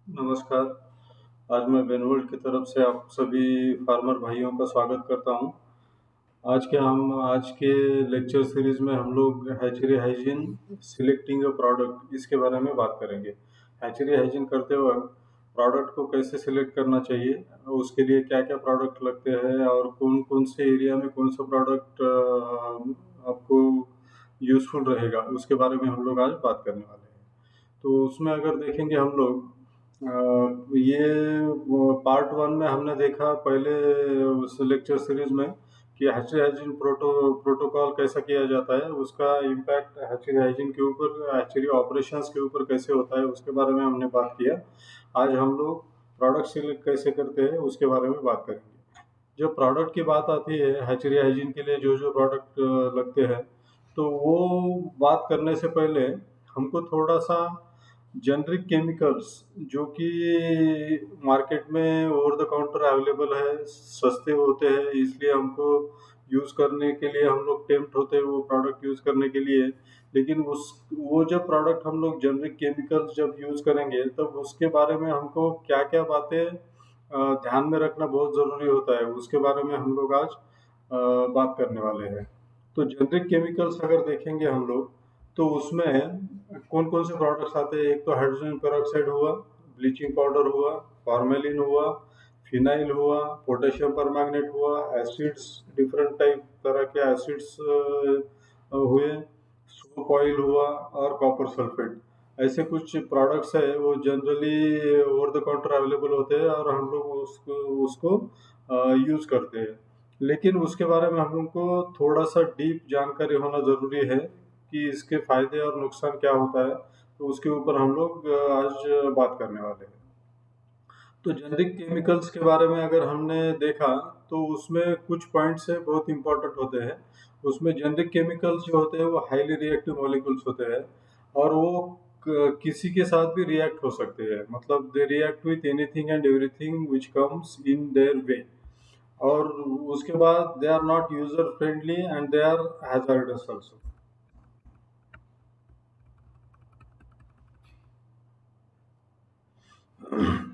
नमस्कार। आज मैं बेनवोल्ट की तरफ से आप सभी फार्मर भाइयों का स्वागत करता हूँ। आज के लेक्चर सीरीज में हम लोग hatchery hygiene selecting a product इसके बारे में बात करेंगे। हैचरी हाइजीन करते वक्त प्रोडक्ट को कैसे सिलेक्ट करना चाहिए, उसके लिए क्या-क्या प्रोडक्ट लगते हैं और कौन-कौन से एरिया में कौन सा प्रोडक्ट आपको यूज़फुल रहेगा, उसके बारे में हम लोग आज बात करने वाले हैं। तो उसमें अगर देखेंगे हम लोग ये पार्ट वन में हमने देखा पहले उस लेक्चर सीरीज में कि हैचरी हाइजीन प्रोटोकॉल कैसा किया जाता है, उसका इम्पैक्ट हैचरी हाइजीन के ऊपर, हैचरी ऑपरेशंस के ऊपर कैसे होता है, उसके बारे में हमने बात किया। आज हम लोग प्रोडक्ट सिलेक्ट कैसे करते हैं उसके बारे में बात करेंगे। जब प्रोडक्ट की बात आती है हैचरी हाइजीन के लिए जो जो प्रोडक्ट लगते हैं, तो वो बात करने से पहले हमको थोड़ा सा जेनरिक केमिकल्स जो कि मार्केट में ओवर द काउंटर अवेलेबल है, सस्ते होते हैं, इसलिए हमको यूज़ करने के लिए हम लोग टेम्प्ट होते हैं वो प्रोडक्ट यूज़ करने के लिए। लेकिन उस वो जब प्रोडक्ट हम लोग जेनरिक केमिकल्स जब यूज़ करेंगे तब उसके बारे में हमको क्या-क्या बातें ध्यान में रखना बहुत ज़रूरी होता है, उसके बारे में हम लोग आज बात करने वाले हैं। तो जेनरिक केमिकल्स अगर देखेंगे हम लोग, तो उसमें कौन-कौन से प्रोडक्ट्स आते हैं, एक तो हाइड्रोजन पेरोक्साइड हुआ, ब्लीचिंग पाउडर हुआ, फॉर्मेलिन हुआ, फिनाइल हुआ, पोटेशियम परमैंगनेट हुआ, एसिड्स डिफरेंट टाइप तरह के एसिड्स हुए, सोप ऑयल हुआ और कॉपर सल्फेट। ऐसे कुछ प्रोडक्ट्स है वो generally over the counter available होते हैं और हम लोग उसको उसको यूज़ करते हैं। लेकिन उसके बारे में हमको थोड़ा सा डीप जानकारी होना ज़रूरी है कि इसके फ़ायदे और नुकसान क्या होता है, तो उसके ऊपर हम लोग आज बात करने वाले हैं। तो जेनेरिक केमिकल्स के बारे में अगर हमने देखा, तो उसमें कुछ पॉइंट्स है बहुत इम्पोर्टेंट होते हैं। उसमें जेनेरिक केमिकल्स जो होते हैं वो हाईली रिएक्टिव मॉलिक्यूल्स होते हैं और वो किसी के साथ भी रिएक्ट हो सकते हैं, मतलब they react with anything and everything which comes in their way. और उसके बाद they are not user friendly and they are hazardous also.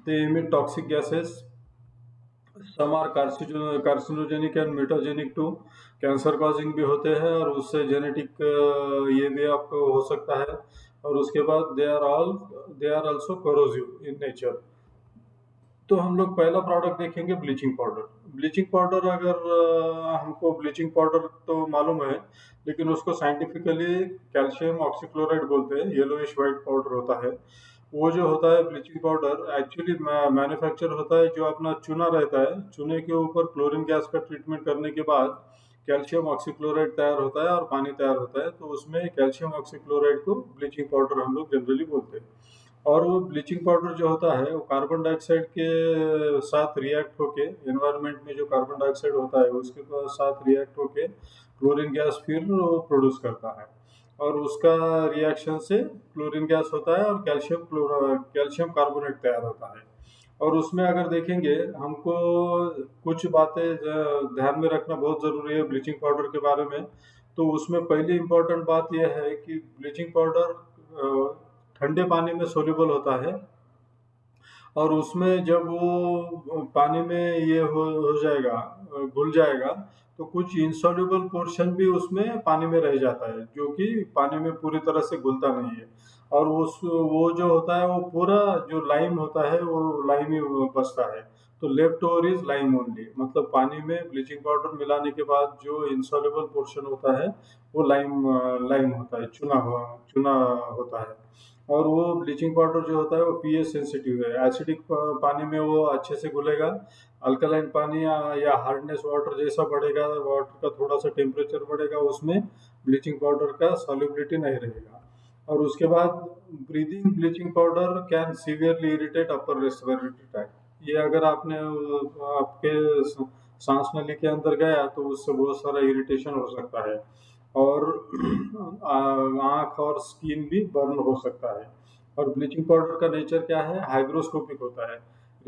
They emit toxic gases. Some are carcinogenic and mutagenic too, cancer causing भी होते हैं और उससे genetic ये भी आपको हो सकता है। और उसके बाद they are also corrosive in nature. तो हम लोग पहला प्रोडक्ट देखेंगे ब्लीचिंग पाउडर। ब्लीचिंग पाउडर अगर हमको ब्लीचिंग पाउडर तो मालूम है, लेकिन उसको साइंटिफिकली कैल्शियम ऑक्सीक्लोराइड बोलते हैं, येलोइश वाइट पाउडर होता है। वो जो होता है ब्लीचिंग पाउडर एक्चुअली मैन्युफैक्चर होता है जो अपना चूना रहता है, चूने के ऊपर क्लोरीन गैस का ट्रीटमेंट करने के बाद कैल्शियम ऑक्सीक्लोराइड तैयार होता है और पानी तैयार होता है, तो उसमें कैल्शियम ऑक्सीक्लोराइड को ब्लीचिंग पाउडर हम लोग जनरली बोलते हैं। और वो ब्लीचिंग पाउडर जो होता है वो कार्बन डाइऑक्साइड के साथ रिएक्ट होके, एनवायरनमेंट में जो कार्बन डाइऑक्साइड होता है उसके साथ रिएक्ट होके क्लोरीन गैस फिर प्रोड्यूस करता है। और उसका रिएक्शन से क्लोरीन गैस होता है और कैल्शियम कार्बोनेट तैयार होता है। और उसमें अगर देखेंगे हमको कुछ बातें ध्यान में रखना बहुत ज़रूरी है ब्लीचिंग पाउडर के बारे में। तो उसमें पहली इम्पोर्टेंट बात यह है कि ब्लीचिंग पाउडर ठंडे पानी में सोल्यूबल होता है और उसमें जब वो पानी में ये हो जाएगा, घुल जाएगा, तो कुछ इंसॉल्युबल पोर्शन भी उसमें पानी में रह जाता है जो कि पानी में पूरी तरह से घुलता नहीं है। और वो जो होता है वो पूरा जो लाइम होता है वो लाइम ही बचता है। तो left over is lime only, मतलब पानी में ब्लीचिंग पाउडर मिलाने के बाद जो इंसॉल्युबल पोर्शन होता है वो लाइम होता है, चूना होता है। और वो ब्लीचिंग पाउडर जो होता है वो पीएच सेंसिटिव है, एसिडिक पानी में वो अच्छे से घुलेगा। अल्कलाइन पानी या हार्डनेस वाटर जैसा बढ़ेगा, वाटर का थोड़ा सा टेम्परेचर बढ़ेगा, उसमें ब्लीचिंग पाउडर का सॉल्युबिलिटी नहीं रहेगा। और उसके बाद breathing bleaching powder can severely irritate upper respiratory tract. ये अगर आपने आपके सांस नली के अंदर गया तो उससे बहुत सारा इरिटेशन हो सकता है और आँख और स्किन भी बर्न हो सकता है। और ब्लीचिंग पाउडर का नेचर क्या है, हाइग्रोस्कोपिक होता है,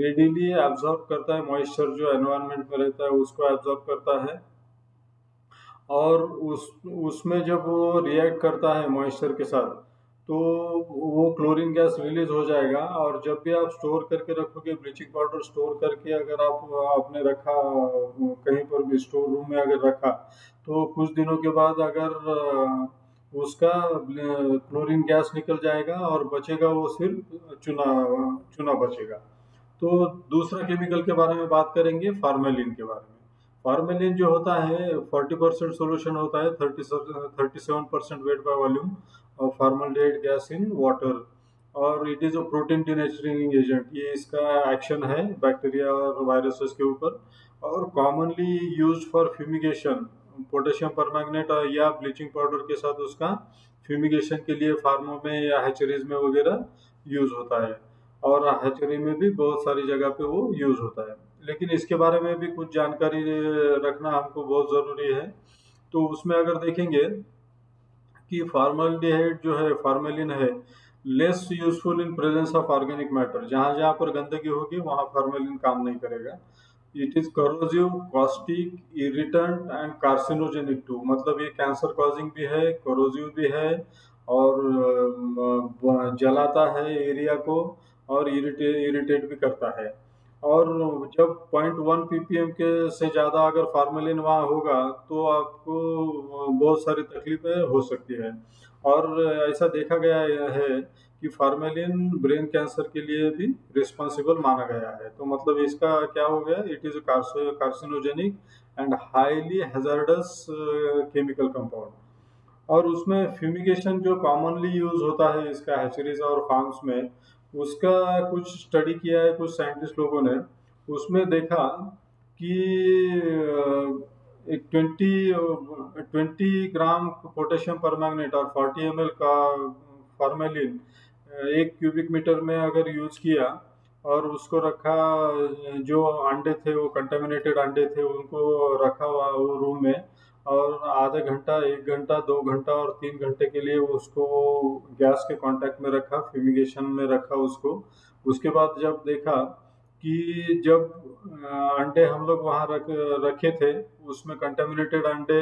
रेडिली एब्जॉर्ब करता है मॉइस्चर जो एनवायरनमेंट में रहता है उसको एब्जॉर्ब करता है। और उसमें जब वो रिएक्ट करता है मॉइस्चर के साथ, तो वो क्लोरीन गैस रिलीज हो जाएगा। और जब भी आप स्टोर करके रखोगे, ब्लीचिंग पाउडर स्टोर करके अगर आप आपने रखा कहीं पर भी स्टोर रूम में अगर रखा, तो कुछ दिनों के बाद अगर उसका क्लोरीन गैस निकल जाएगा और बचेगा वो सिर्फ चूना चूना बचेगा। तो दूसरा केमिकल के बारे में बात करेंगे, फार्मेलिन के बारे में। फार्मेलिन जो होता है 40% सोल्यूशन होता है, 37% वेट बाय वॉल्यूम और फॉर्मल्डिहाइड गैस इन वाटर। और it is a protein denaturing agent. ये इसका एक्शन है बैक्टीरिया और वायरसेस के ऊपर। और commonly used for fumigation, potassium permanganate या ब्लीचिंग पाउडर के साथ उसका फ्यूमिगेशन के लिए फार्मों में या हैचरीज में वगैरह यूज होता है। और हैचरी में भी बहुत सारी जगह पे वो यूज होता है। लेकिन इसके बारे में भी कुछ जानकारी रखना हमको बहुत ज़रूरी है। तो उसमें अगर देखेंगे कि फॉर्मल्डिहाइड जो है, फॉर्मेलिन है, less useful in presence of organic matter. जहाँ जहाँ पर गंदगी होगी वहाँ फॉर्मेलिन काम नहीं करेगा। It is corrosive, caustic, irritant and carcinogenic too. मतलब ये कैंसर कॉजिंग भी है, करोजिव भी है, और जलाता है एरिया को, और इरिटेट भी करता है। और जब 0.1 ppm के से ज़्यादा अगर फार्मेलिन वहाँ होगा तो आपको बहुत सारी तकलीफें हो सकती है। और ऐसा देखा गया है कि फार्मेलिन ब्रेन कैंसर के लिए भी रिस्पॉन्सिबल माना गया है। तो मतलब इसका क्या हो गया, it is carcinogenic and highly hazardous chemical compound. और उसमें फ्यूमिगेशन जो कॉमनली यूज होता है इसका हैचरीज और फार्म्स में, उसका कुछ स्टडी किया है कुछ साइंटिस्ट लोगों ने। उसमें देखा कि एक 20 ग्राम पोटेशियम परमैंगनेट और 40 ml का फॉर्मेलिन 1 क्यूबिक मीटर में अगर यूज किया, और उसको रखा, जो अंडे थे वो कंटेमिनेटेड अंडे थे उनको रखा हुआ वो रूम में, और आधे घंटा, 1 घंटा, 2 घंटा और 3 घंटे के लिए उसको गैस के कांटेक्ट में रखा, फ्यूमिगेशन में रखा उसको। उसके बाद जब देखा कि जब अंडे हम लोग वहाँ रखे थे, उसमें कंटेमिनेटेड अंडे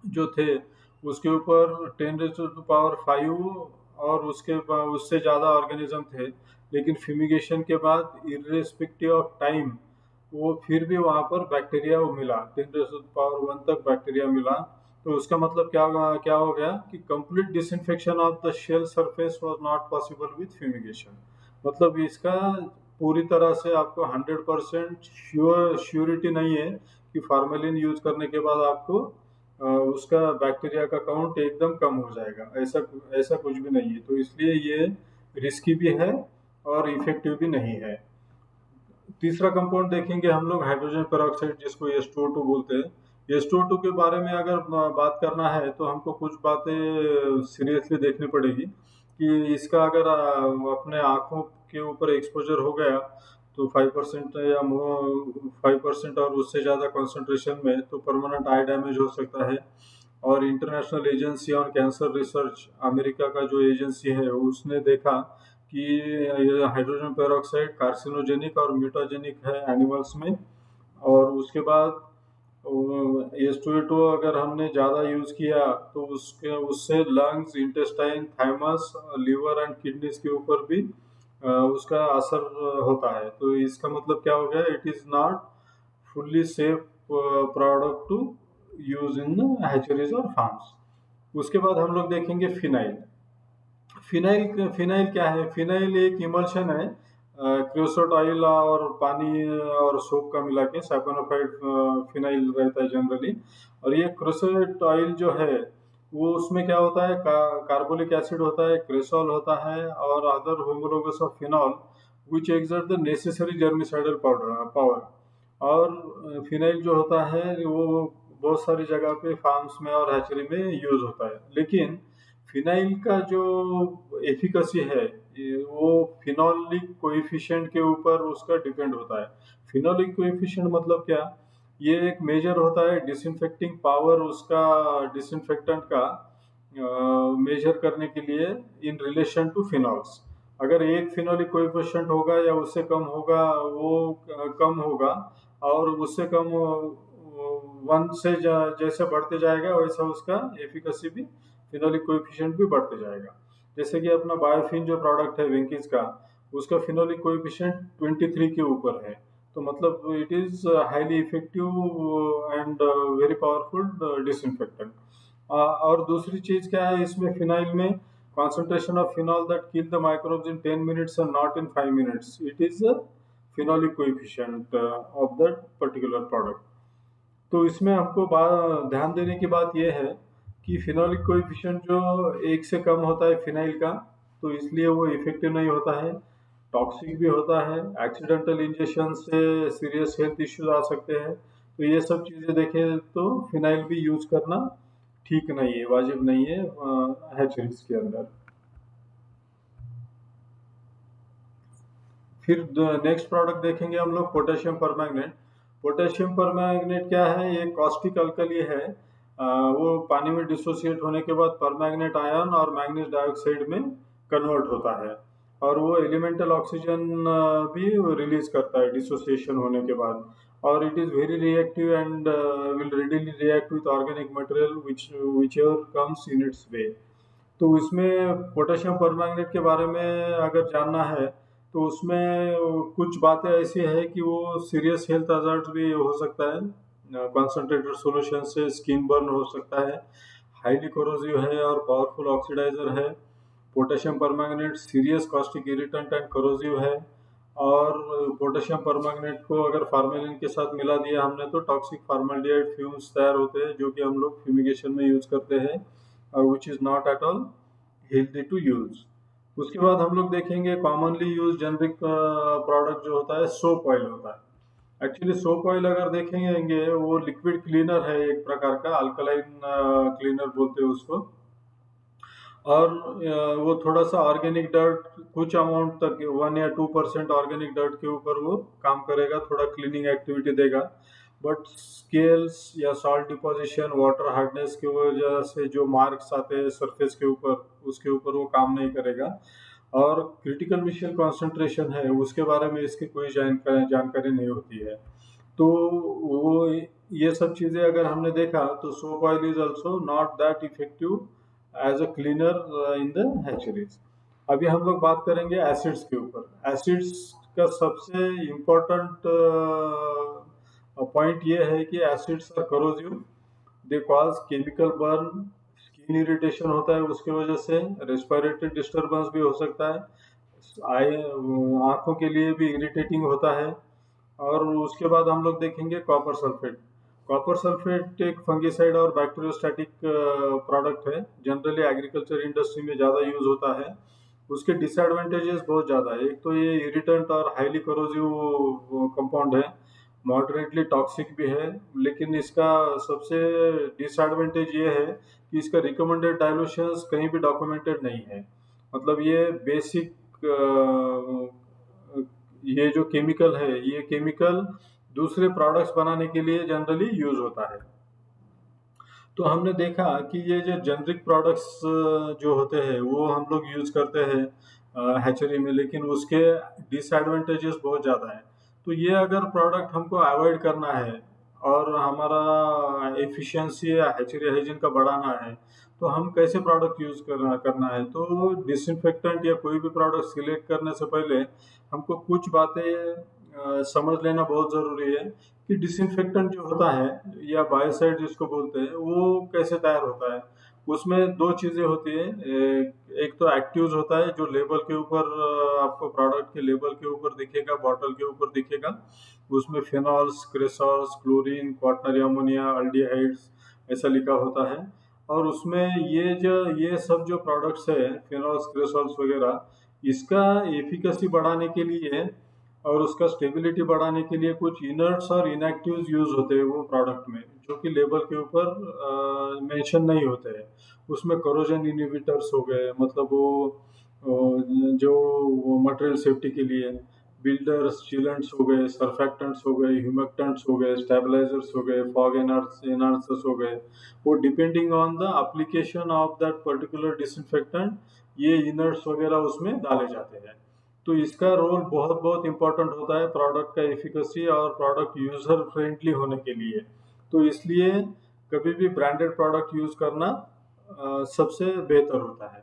जो थे उसके ऊपर 10⁵ और उससे ज़्यादा ऑर्गेनिज्म थे। लेकिन फ्यूमिगेशन के बाद इर्रेस्पेक्टिव ऑफ टाइम वो फिर भी वहाँ पर बैक्टीरिया मिला, 10⁻1 तक बैक्टीरिया मिला। तो उसका मतलब क्या हो गया कि complete disinfection of the shell surface was not possible with fumigation. मतलब इसका पूरी तरह से आपको 100% श्योरिटी नहीं है कि फार्मेलिन यूज करने के बाद आपको उसका बैक्टीरिया का काउंट एकदम कम हो जाएगा। ऐसा ऐसा कुछ भी नहीं है। तो इसलिए ये रिस्की भी है और इफेक्टिव भी नहीं है। तीसरा कंपाउंड देखेंगे हम लोग, हाइड्रोजन पेरोक्साइड, जिसको H2O2 बोलते हैं। H2O2 के बारे में अगर बात करना है तो हमको कुछ बातें सीरियसली देखनी पड़ेगी कि इसका अगर अपने आँखों के ऊपर एक्सपोजर हो गया तो 5% या 5% और उससे ज़्यादा कंसंट्रेशन में, तो परमानेंट आई डैमेज हो सकता है। और international agency on cancer research, America का जो एजेंसी है, उसने देखा कि हाइड्रोजन पेरोक्साइड कार्सिनोजेनिक और म्यूटाजेनिक है एनिमल्स में। और उसके बाद H2O2 अगर हमने ज़्यादा यूज़ किया तो उससे lungs, intestine, thymus, liver and kidneys के ऊपर भी उसका असर होता है। तो इसका मतलब क्या हो गया, it is not fully safe product to use in hatcheries और फार्म्स। उसके बाद हम लोग देखेंगे फिनाइल। फिनाइल फिनाइल क्या है? फिनाइल एक इमल्शन है, क्रियोसोट ऑयल और पानी और सोप का मिला के सैपोनाफाइड फिनाइल रहता है जनरली। और ये क्रियोसोट ऑयल जो है वो, उसमें क्या होता है, कार्बोलिक एसिड होता है, क्रेसॉल होता है और other homologous of phenol which exert the necessary germicidal power. और फिनाइल जो होता है वो बहुत सारी जगह पे फार्म्स में और हैचरी में यूज होता है। लेकिन फिनाइल का जो एफिकेसी है वो फिनोलिक कोएफिशिएंट के ऊपर उसका डिपेंड होता है। फिनोलिक कोएफिशिएंट मतलब क्या? ये एक मेजर होता है डिसइंफेक्टिंग पावर उसका, डिसइंफेक्टेंट का मेजर करने के लिए इन रिलेशन टू फिनॉल्स। अगर एक फिनोलिक कोएफिशिएंट होगा या उससे कम होगा, वो कम होगा। और उससे कम 1 जैसे बढ़ते जाएगा वैसा उसका एफिकेसी भी, फिनोलिक कोएफिशिएंट भी बढ़ते जाएगा। जैसे कि अपना बायोफिन जो प्रोडक्ट है वेंकीज का, उसका फिनोलिक कोएफिशिएंट 23 के ऊपर है। तो मतलब it is highly effective and very powerful disinfectant. और दूसरी चीज क्या है इसमें, फिनाइल में concentration of phenol that kill the microbes in 10 minutes and not in 5 minutes. It is a phenolic coefficient of that particular product. तो इसमें हमको ध्यान देने की बात यह है कि फिनोलिक कोएफिशिएंट जो 1 से कम होता है फिनाइल का, तो इसलिए वो इफेक्टिव नहीं होता है, टॉक्सिक भी होता है, एक्सीडेंटल इंजेक्शन से सीरियस हेल्थ इश्यूज आ सकते हैं। तो ये सब चीज़ें देखें तो फिनाइल भी यूज करना ठीक नहीं है, वाजिब नहीं है हैचरीज के अंदर। फिर नेक्स्ट प्रोडक्ट देखेंगे हम लोग पोटेशियम परमैंगनेट। पोटेशियम परमैंगनेट क्या है, ये कॉस्टिक अल्कली है। वो पानी में डिसोसिएट होने के बाद परमैंगनेट आयन और मैंगनीज डाइऑक्साइड में कन्वर्ट होता है, और वो एलिमेंटल ऑक्सीजन भी रिलीज करता है डिसोसिएशन होने के बाद। और it is very reactive and will readily react with organic material which ever comes in its way. तो इसमें पोटेशियम परमैंगनेट के बारे में अगर जानना है तो उसमें कुछ बातें ऐसी है कि वो सीरियस हेल्थ हजार्ड भी हो सकता है। कॉन्सेंट्रेटेड सॉल्यूशन से स्किन बर्न हो सकता है, हाईली कोरोसिव है और पावरफुल ऑक्सीडाइजर है। Potassium permanganate serious caustic irritant and corrosive है। और पोटेशियम परमैंगनेट को अगर फार्मेलिन के साथ मिला दिया हमने तो टॉक्सिक फार्मल्डिहाइड फ्यूम्स तैयार होते हैं, जो कि हम लोग फ्यूमिगेशन में यूज करते हैं, और which is not at all healthy to use. उसके बाद हम लोग देखेंगे कॉमनली यूज जेनरिक प्रोडक्ट जो होता है सोप ऑयल होता है। एक्चुअली सोप ऑयल अगर देखेंगे वो लिक्विड क्लीनर है, एक प्रकार का अल्कलाइन क्लीनर बोलते हैं उसको। और वो थोड़ा सा ऑर्गेनिक डर्ट कुछ अमाउंट तक 1 या 2% ऑर्गेनिक डर्ट के ऊपर वो काम करेगा, थोड़ा क्लीनिंग एक्टिविटी देगा। बट स्केल्स या सॉल्ट डिपोजिशन, वाटर हार्डनेस की वजह से जो मार्क्स आते हैं सरफेस के ऊपर, उसके ऊपर वो काम नहीं करेगा। और क्रिटिकल मिशन कॉन्सेंट्रेशन है उसके बारे में इसकी कोई जानकारी नहीं होती है। तो वो ये सब चीज़ें अगर हमने देखा तो soap oil is also not that effective as a cleaner in the hatcheries. अभी हम लोग बात करेंगे एसिड्स के ऊपर। एसिड्स का सबसे इम्पोर्टेंट पॉइंट ये है कि acids are corrosive, they cause chemical burn, skin irritation होता है उसके वजह से, रेस्पिरेटरी डिस्टर्बेंस भी हो सकता है, आई आँखों के लिए भी इरिटेटिंग होता है। और उसके बाद हम लोग देखेंगे कॉपर सल्फेट। कॉपर सल्फेट एक फंगिसाइड और बैक्टीरियोस्टैटिक प्रोडक्ट है, जनरली एग्रीकल्चर इंडस्ट्री में ज़्यादा यूज होता है। उसके डिसएडवांटेजेस बहुत ज़्यादा है। एक तो ये इरिटेंट और हाईली कोरोजिव कंपाउंड है, मॉडरेटली टॉक्सिक भी है, लेकिन इसका सबसे डिसएडवांटेज ये है कि इसका रिकमेंडेड डाइल्यूशंस कहीं भी डॉक्यूमेंटेड नहीं है। मतलब ये बेसिक ये जो केमिकल है, ये केमिकल दूसरे प्रोडक्ट्स बनाने के लिए जनरली यूज होता है। तो हमने देखा कि ये जो जेनरिक प्रोडक्ट्स जो होते हैं वो हम लोग यूज करते हैं हैचरी में, लेकिन उसके डिसएडवांटेजेस बहुत ज़्यादा है। तो ये अगर प्रोडक्ट हमको अवॉइड करना है और हमारा एफिशिएंसी या हैचरी हाइजीन का बढ़ाना है, तो हम कैसे प्रोडक्ट यूज करना है। तो डिसइंफेक्टेंट या कोई भी प्रोडक्ट सिलेक्ट करने से पहले हमको कुछ बातें समझ लेना बहुत ज़रूरी है कि डिसइंफेक्टेंट जो होता है या बायोसाइड जिसको बोलते हैं वो कैसे तैयार होता है। उसमें दो चीज़ें होती है, एक तो एक्टिव्स होता है जो लेबल के ऊपर आपको प्रोडक्ट के लेबल के ऊपर दिखेगा, बॉटल के ऊपर दिखेगा। उसमें phenols, cresols, chlorine, quaternary ammonia, aldehydes ऐसा लिखा होता है। और उसमें ये सब जो प्रोडक्ट्स है फिनॉल्स, क्रेसॉल्स वगैरह, इसका एफिकेसी बढ़ाने के लिए और उसका स्टेबिलिटी बढ़ाने के लिए कुछ इनर्ट्स और इनएक्टिव्स यूज होते हैं वो प्रोडक्ट में, जो कि लेबल के ऊपर मेंशन नहीं होते हैं। उसमें करोजन इनहिबिटर्स हो गए, मतलब वो जो मटेरियल सेफ्टी के लिए, बिल्डर्स, चिलेंट्स हो गए, सर्फेक्टेंट्स हो गए, ह्यूमेक्टेंट्स हो गए, स्टेबलाइजर्स हो गए, फॉग एनहांसर्स हो गए। वो depending on the application of that particular disinfectant ये इनर्ट्स वगैरह उसमें डाले जाते हैं। तो इसका रोल बहुत बहुत इम्पोर्टेंट होता है प्रोडक्ट का एफिकेसी और प्रोडक्ट यूजर फ्रेंडली होने के लिए। तो इसलिए कभी भी ब्रांडेड प्रोडक्ट यूज करना सबसे बेहतर होता है।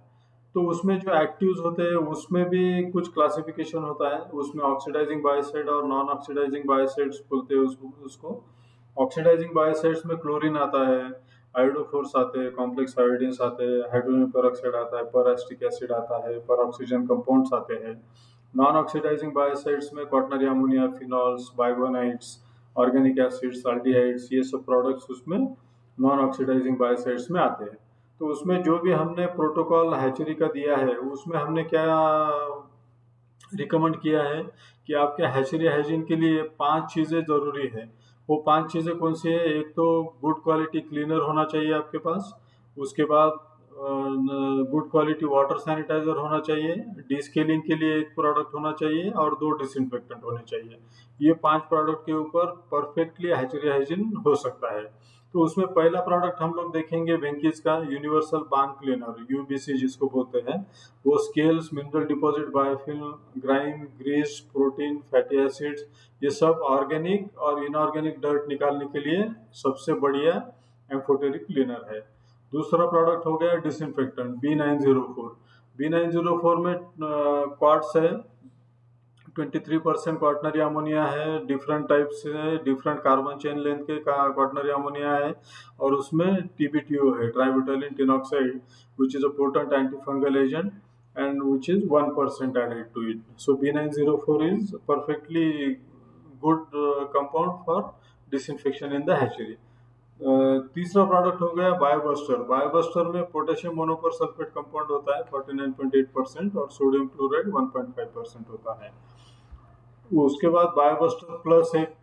तो उसमें जो एक्टिव्स होते हैं उसमें भी कुछ क्लासिफिकेशन होता है। उसमें ऑक्सीडाइजिंग बायोसाइड और नॉन ऑक्सीडाइजिंग बायोसाइड्स बोलते हैं उसको। ऑक्सीडाइजिंग बायोसाइड्स में क्लोरीन आता है, आयोडोफोर्स आते हैं, कॉम्प्लेक्स आयोडीन्स आते हैं, हाइड्रोजन पेरोक्साइड आता है, पर एसिड आता है, पर ऑक्सीजन कंपाउंड्स आते हैं। नॉन ऑक्सीडाइजिंग बायोसाइड्स में quaternary ammonia, phenols, biguanides, organic acids, aldehydes, ये सब प्रोडक्ट्स उसमें नॉन ऑक्सीडाइजिंग बायोसाइड्स में आते हैं। तो उसमें जो भी हमने प्रोटोकॉल हैचरी का दिया है उसमें हमने क्या रिकमेंड किया है कि आपके हैचरी हाइजीन के लिए 5 चीज़ें ज़रूरी है। वो 5 चीज़ें कौन सी है? एक तो गुड क्वालिटी क्लीनर होना चाहिए आपके पास। उसके बाद गुड क्वालिटी वाटर सैनिटाइजर होना चाहिए। डीस्केलिंग के लिए एक प्रोडक्ट होना चाहिए और 2 डिसइंफेक्टेंट होने चाहिए। ये 5 प्रोडक्ट के ऊपर परफेक्टली हैचरी हाइजीन हो सकता है। तो उसमें पहला प्रोडक्ट हम लोग देखेंगे वेंकीज का यूनिवर्सल बार्न क्लीनर, यूबीसी जिसको बोलते हैं। वो scales, mineral deposit, biofilm, grime, grease, protein, fatty acids, ये सब ऑर्गेनिक और इनऑर्गेनिक डर्ट निकालने के लिए सबसे बढ़िया एम्फोटेरिक क्लीनर है। दूसरा प्रोडक्ट हो गया डिसइंफेक्टेंट B904। B904 में क्वार्ट्स है, 23% क्वाटनरी अमोनिया है, डिफरेंट टाइप से डिफरेंट कार्बन चेन लेंथ के क्वाटनरी अमोनिया है, और उसमें TBTO है, tributyltin tin oxide, which is a potent antifungal agent and which is 1% added to it. So B904 is perfectly good compound for disinfection in the hatchery. तीसरा product हो गया बायोबस्टर। बायोबस्टर में potassium मोनोपर sulphate compound होता है 49.8% और सोडियम क्लोराइड 1.5% होता है। उसके बाद बायोबस्टर प्लस एक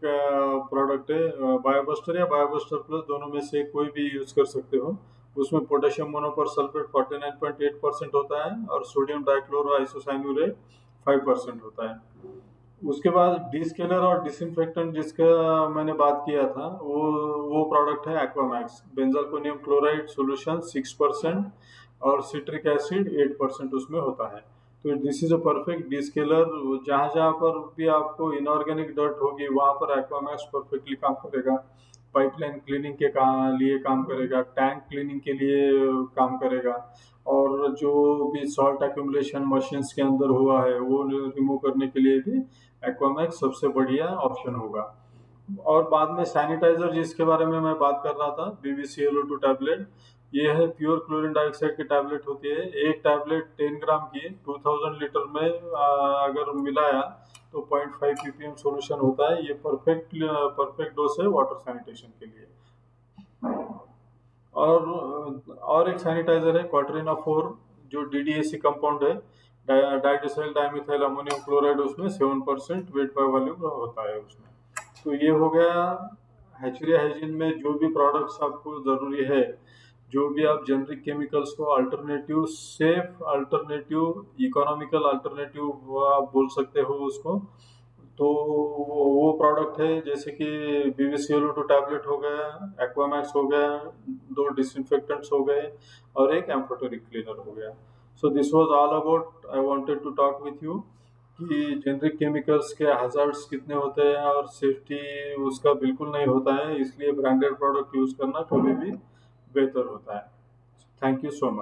प्रोडक्ट है। बायोबस्टर या बायोबस्टर प्लस दोनों में से कोई भी यूज कर सकते हो। उसमें पोटेशियम मोनोपर सल्फेट 49.8% होता है और सोडियम डाइक्लोरो आइसोसाइनुरेट 5% होता है। उसके बाद डिस्केलर और डिसइंफेक्टेंट जिसका मैंने बात किया था, वो प्रोडक्ट है एक्वामैक्स। बेंजाल्कोनियम क्लोराइड सॉल्यूशन 6% और सिट्रिक एसिड 8% उसमें होता है। तो दिस इज अ परफेक्ट डिस्केलर। जहाँ जहाँ पर भी आपको इनऑर्गेनिक डर्ट होगी वहाँ पर एक्वामैक्स परफेक्टली काम करेगा। पाइपलाइन क्लीनिंग के लिए काम करेगा, टैंक क्लीनिंग के लिए काम करेगा, और जो भी सॉल्ट एक्यूमुलेशन मशीन्स के अंदर हुआ है वो रिमूव करने के लिए भी एक्वामैक्स सबसे बढ़िया ऑप्शन होगा। और बाद में सैनिटाइजर जिसके बारे में मैं बात कर रहा था, BBClO2 टैबलेट, ये है प्योर क्लोरीन डाइऑक्साइड की टैबलेट होती है। एक टैबलेट 10 ग्राम की 2000 लीटर में अगर मिलाया तो 0.5 ppm सॉल्यूशन होता है। ये परफेक्ट डोज है वाटर सैनिटेशन के लिए। और एक सैनिटाइजर है क्वाटरिना 4, जो DDAC कंपाउंड है, डाइडिसाइल डाइमिथाइल अमोनियम क्लोराइड, उसमें 7% वेट बाय वॉल्यूम होता है उसमें। तो ये हो गया हैचरी हाइजीन में जो भी प्रोडक्ट्स आपको ज़रूरी है। जो भी आप जेनरिक केमिकल्स को alternative, safe alternative, economical alternative आप बोल सकते हो उसको। तो वो प्रोडक्ट है जैसे कि BBClO2 टैबलेट हो गया, एक्वामैक्स हो गया, 2 डिसइंफेक्टेंट्स हो गए, और एक एम्फोटेरिक क्लीनर हो गया। So this was all about I wanted to talk with you कि जेनरिक केमिकल्स के हजार्ड्स कितने होते हैं और सेफ्टी उसका बिल्कुल नहीं होता है, इसलिए ब्रांडेड प्रोडक्ट यूज करना कभी भी बेहतर होता है। Thank you so much.